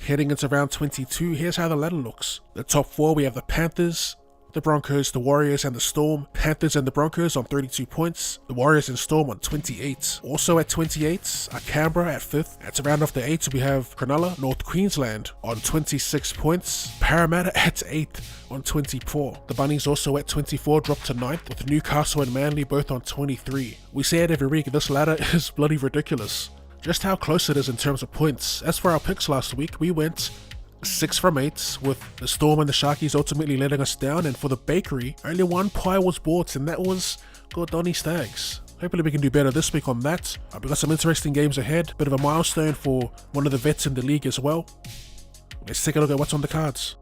Heading into round 22, here's how the ladder looks. The top 4, we have the Panthers, the Broncos, the Warriors and the Storm. Panthers and the Broncos on 32 points. The Warriors and Storm on 28. Also at 28 are Canberra at 5th. And to round off the 8, we have Cronulla, North Queensland on 26 points. Parramatta at 8th on 24. The Bunnies also at 24, dropped to 9th, with Newcastle and Manly both on 23. We say it every week, this ladder is bloody ridiculous. Just how close it is in terms of points. As for our picks last week, we went 6 from 8, with the Storm and the Sharkies ultimately letting us down, and for the bakery, only 1 pie was bought, and that was Gordoni Stags. Hopefully we can do better this week on that. We've got some interesting games ahead, bit of a milestone for one of the vets in the league as well. Let's take a look at what's on the cards.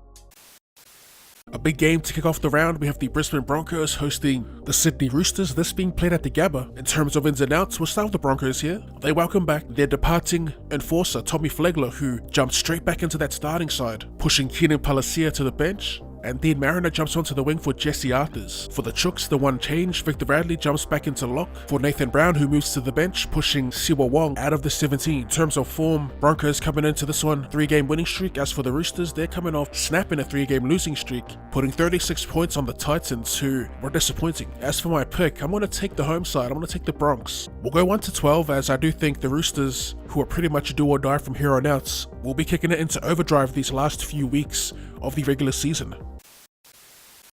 A big game to kick off the round, we have the Brisbane Broncos hosting the Sydney Roosters, this being played at the Gabba. In terms of ins and outs, we'll start with the Broncos here. They welcome back their departing enforcer, Tommy Flegler, who jumped straight back into that starting side, pushing Keenan Palacia to the bench. And Dean Mariner jumps onto the wing for Jesse Arthurs. For the Chooks, the one change, Victor Radley jumps back into lock for Nathan Brown, who moves to the bench, pushing Siwa Wong out of the 17. In terms of form, Broncos coming into this one 3-game winning streak. As for the Roosters, they're coming off snapping a 3-game losing streak, putting 36 points on the Titans, who were disappointing. As for my pick, I'm going to take the home side. I'm going to take the Bronx. We'll go 1 to 12, as I do think the Roosters, who are pretty much do or die from here on out, will be kicking it into overdrive these last few weeks of the regular season.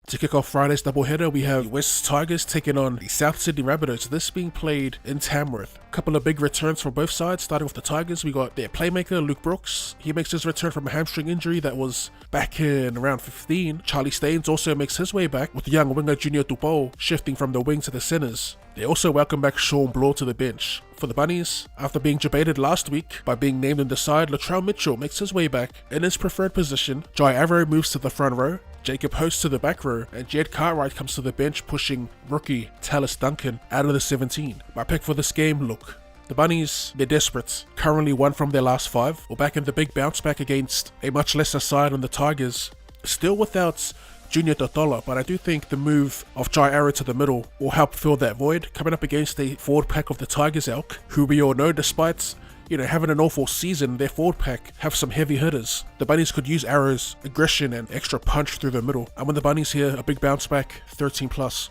To kick off Friday's doubleheader, we have West Tigers taking on the South Sydney Rabbitohs, this being played in Tamworth. A couple of big returns from both sides. Starting with the Tigers, we got their playmaker Luke Brooks. He makes his return from a hamstring injury that was back in round 15. Charlie Staines also makes his way back, with young winger Junior Tupou shifting from the wing to the centres. They also welcome back Sean Bloor to the bench. For the Bunnies, after being debated last week by being named in the side, Latrell Mitchell makes his way back in his preferred position. Jai Arrow moves to the front row, Jacob Host to the back row, and Jed Cartwright comes to the bench, pushing rookie Tallis Duncan out of the 17. My pick for this game, look, the Bunnies, they're desperate. Currently 1 from their last 5. We're back in the big bounce back against a much lesser side on the Tigers. Still without Junior Totola, but I do think the move of Jai Arrow to the middle will help fill that void, coming up against a forward pack of the Tigers elk, who we all know, despite having an awful season, their forward pack have some heavy hitters. The Bunnies could use Arrow's aggression and extra punch through the middle. I'm with the Bunnies here, a big bounce back, 13+.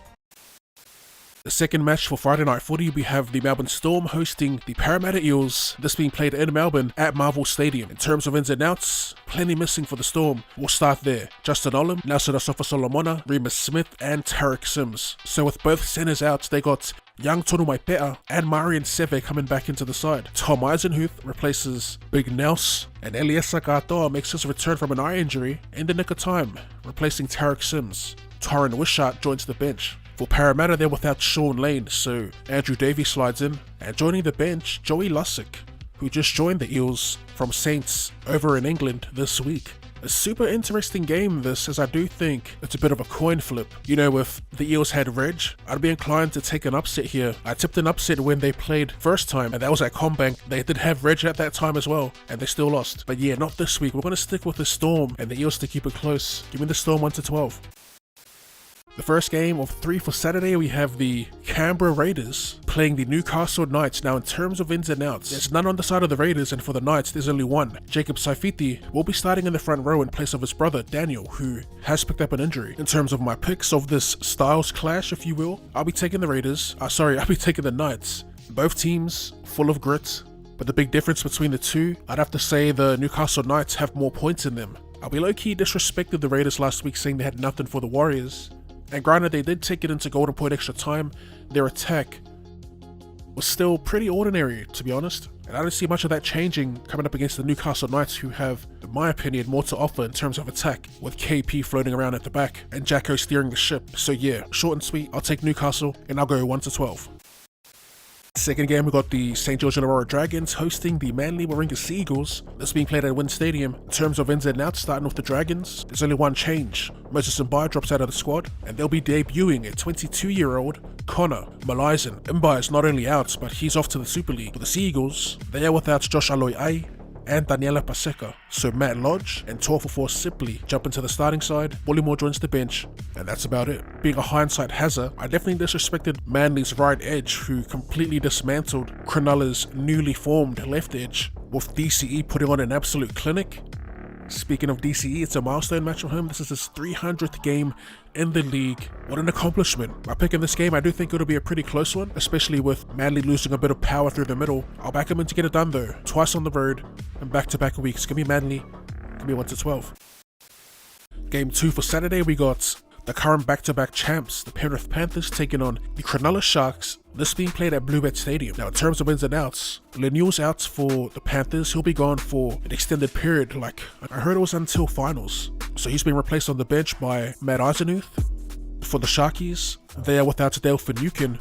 The second match for Friday Night Footy, we have the Melbourne Storm hosting the Parramatta Eels, this being played in Melbourne at Marvel Stadium. In terms of ins and outs, plenty missing for the Storm. We'll start there. Justin Olam, Nelson Asofa Solomona, Remus Smith and Tarek Sims. So with both centres out, they got young Tonu Maipe'a and Marian Seve coming back into the side. Tom Eisenhuth replaces Big Nels, and Eliesa Katoa makes his return from an eye injury in the nick of time, replacing Tarek Sims. Torrin Wishart joins the bench. For Parramatta, they're without Sean Lane, so Andrew Davies slides in, and joining the bench, Joey Lussick, who just joined the Eels from Saints over in England this week. A super interesting game this, as I do think it's a bit of a coin flip. If the Eels had Reg, I'd be inclined to take an upset here. I tipped an upset when they played first time, and that was at Combank. They did have Reg at that time as well, and they still lost. But yeah, not this week. We're going to stick with the Storm and the Eels to keep it close. Give me the Storm 1 to 12. The first game of 3 for Saturday, we have the Canberra Raiders playing the Newcastle Knights. Now, in terms of ins and outs, there's none on the side of the Raiders, and for the Knights, there's only one. Jacob Saifiti will be starting in the front row in place of his brother, Daniel, who has picked up an injury. In terms of my picks of this styles clash, if you will, I'll be taking the Raiders. I'll be taking the Knights. Both teams full of grit, but the big difference between the two, I'd have to say the Newcastle Knights have more points in them. I'll be low-key disrespected the Raiders last week, saying they had nothing for the Warriors. And granted, they did take it into golden point extra time. Their attack was still pretty ordinary, to be honest. And I don't see much of that changing coming up against the Newcastle Knights, who have, in my opinion, more to offer in terms of attack, with KP floating around at the back and Jacko steering the ship. So yeah, short and sweet, I'll take Newcastle and I'll go 1 to 12. Second game, we got the St. George Illawarra Dragons hosting the Manly Warringah Seagulls. This being played at Wynn Stadium. In terms of ins and outs, starting with the Dragons, there's only one change. Moses Mbai drops out of the squad, and they'll be debuting a 22-year-old Connor Malaisan. Mbai is not only out, but he's off to the Super League. For the Seagulls, they are without Josh Aloiai and Daniela Paseka, so Matt Lodge and Torfafor Sipley jump into the starting side, Bullimore joins the bench, and that's about it. Being a hindsight hazard, I definitely disrespected Manly's right edge, who completely dismantled Cronulla's newly formed left edge, with DCE putting on an absolute clinic, Speaking of DCE, it's a milestone match for him. This is his 300th game in the league. What an accomplishment. My pick in this game, I do think it'll be a pretty close one, especially with Manly losing a bit of power through the middle. I'll back him in to get it done though. Twice on the road and back-to-back weeks. Give me Manly. Give me 1-12. Game 2 for Saturday, we got the current back-to-back champs, the Penrith Panthers, taking on the Cronulla Sharks. This being played at Bluebet Stadium. Now, in terms of ins and outs, Lemieux's out for the Panthers. He'll be gone for an extended period, like I heard it was until finals. So he's been replaced on the bench by Matt Eisenuth. For the Sharkies, they are without Dale Finucane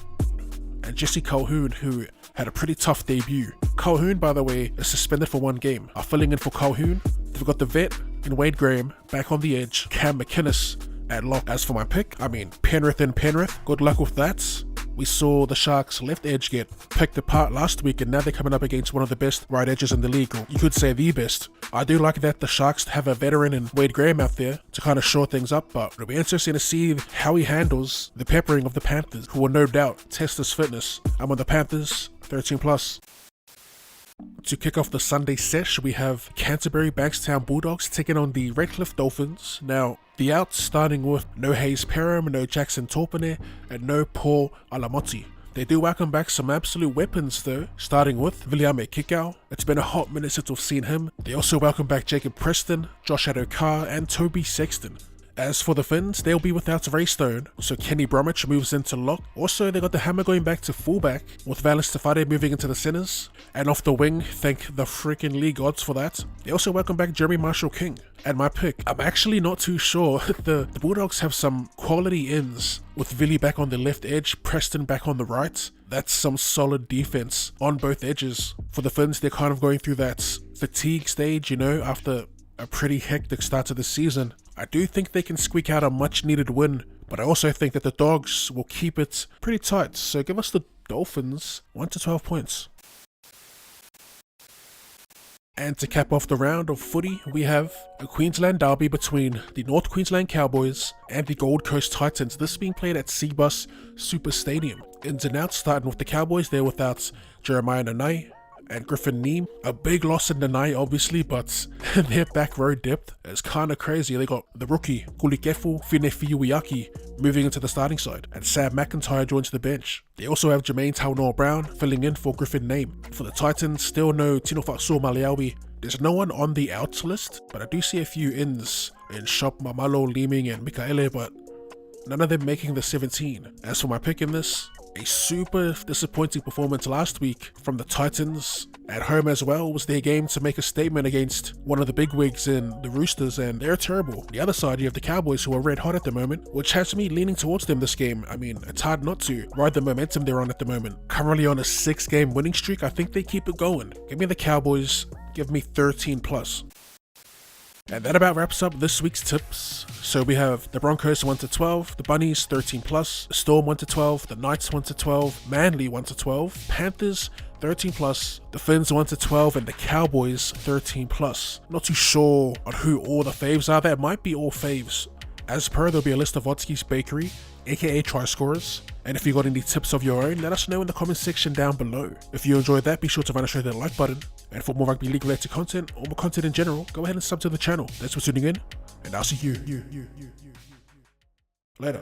and Jesse Colquhoun, who had a pretty tough debut. Colquhoun, by the way, is suspended for 1 game. Filling in for Colquhoun, they've got the vet in Wade Graham back on the edge, Cam McInnes at lock. As for my pick, Penrith and Penrith, good luck with that. We saw the Sharks left edge get picked apart last week, and now they're coming up against one of the best right edges in the league, or you could say the best. I do like that the Sharks have a veteran in Wade Graham out there to kind of shore things up, but it'll be interesting to see how he handles the peppering of the Panthers, who will no doubt test his fitness. I'm on the Panthers, 13+. To kick off the Sunday sesh, we have Canterbury Bankstown Bulldogs taking on the Redcliffe Dolphins. Now, the outs starting with no Hayes Perham, no Jackson Torpene, and no Paul Alamotti. They do welcome back some absolute weapons though, starting with Viliame Kikau. It's been a hot minute since we've seen him. They also welcome back Jacob Preston, Josh Adokar, and Toby Sexton. As for the Finns, they'll be without Raystone, so Kenny Bromwich moves into lock. Also, they got the hammer going back to fullback, with Valens Tafade moving into the centers. And off the wing, thank the freaking league odds for that. They also welcome back Jeremy Marshall-King. And my pick, I'm actually not too sure. the Bulldogs have some quality ins, with Villy back on the left edge, Preston back on the right. That's some solid defense on both edges. For the Finns, they're kind of going through that fatigue stage, after a pretty hectic start to the season. I do think they can squeak out a much needed win, but I also think that the Dogs will keep it pretty tight. So give us the Dolphins 1-12 points. And to cap off the round of footy, we have a Queensland derby between the North Queensland Cowboys and the Gold Coast Titans. This being played at Cbus Super Stadium. Ins and outs, starting with the Cowboys, they're without Jeremiah Nanai and Griffin Neem. A big loss in Nanai, obviously, but their back row depth is kind of crazy. They got the rookie Kulikefu Finefiuiaki moving into the starting side, and Sam McIntyre joins the bench. They also have Jermaine Taunor-Brown filling in for Griffin Neem. For the Titans, still no Tino Fa'asua Maliawi. There's no one on the outs list, but I do see a few ins in Shop, Mamalo, Leeming, and Mikaele, but none of them making the 17. As for my pick in this, a super disappointing performance last week from the Titans. At home as well was their game to make a statement against one of the bigwigs in the Roosters, and they're terrible. The other side, you have the Cowboys, who are red hot at the moment, which has me leaning towards them this game. It's hard not to ride the momentum they're on at the moment. Currently on a 6-game winning streak, I think they keep it going. Give me the Cowboys, give me 13+. And that about wraps up this week's tips. So we have the Broncos 1-12, the Bunnies 13+, the Storm 1-12, the Knights 1-12, Manly 1-12, Panthers 13+, the Finns 1-12, and the Cowboys 13+. Not too sure on who all the faves are. That might be all faves. As per, there'll be a list of Oddski's Bakery, aka Try Scorers. And if you got any tips of your own, let us know in the comment section down below. If you enjoyed that, be sure to run straight that like button. And for more rugby league related content, or more content in general, go ahead and sub to the channel. Thanks for tuning in, and I'll see you later.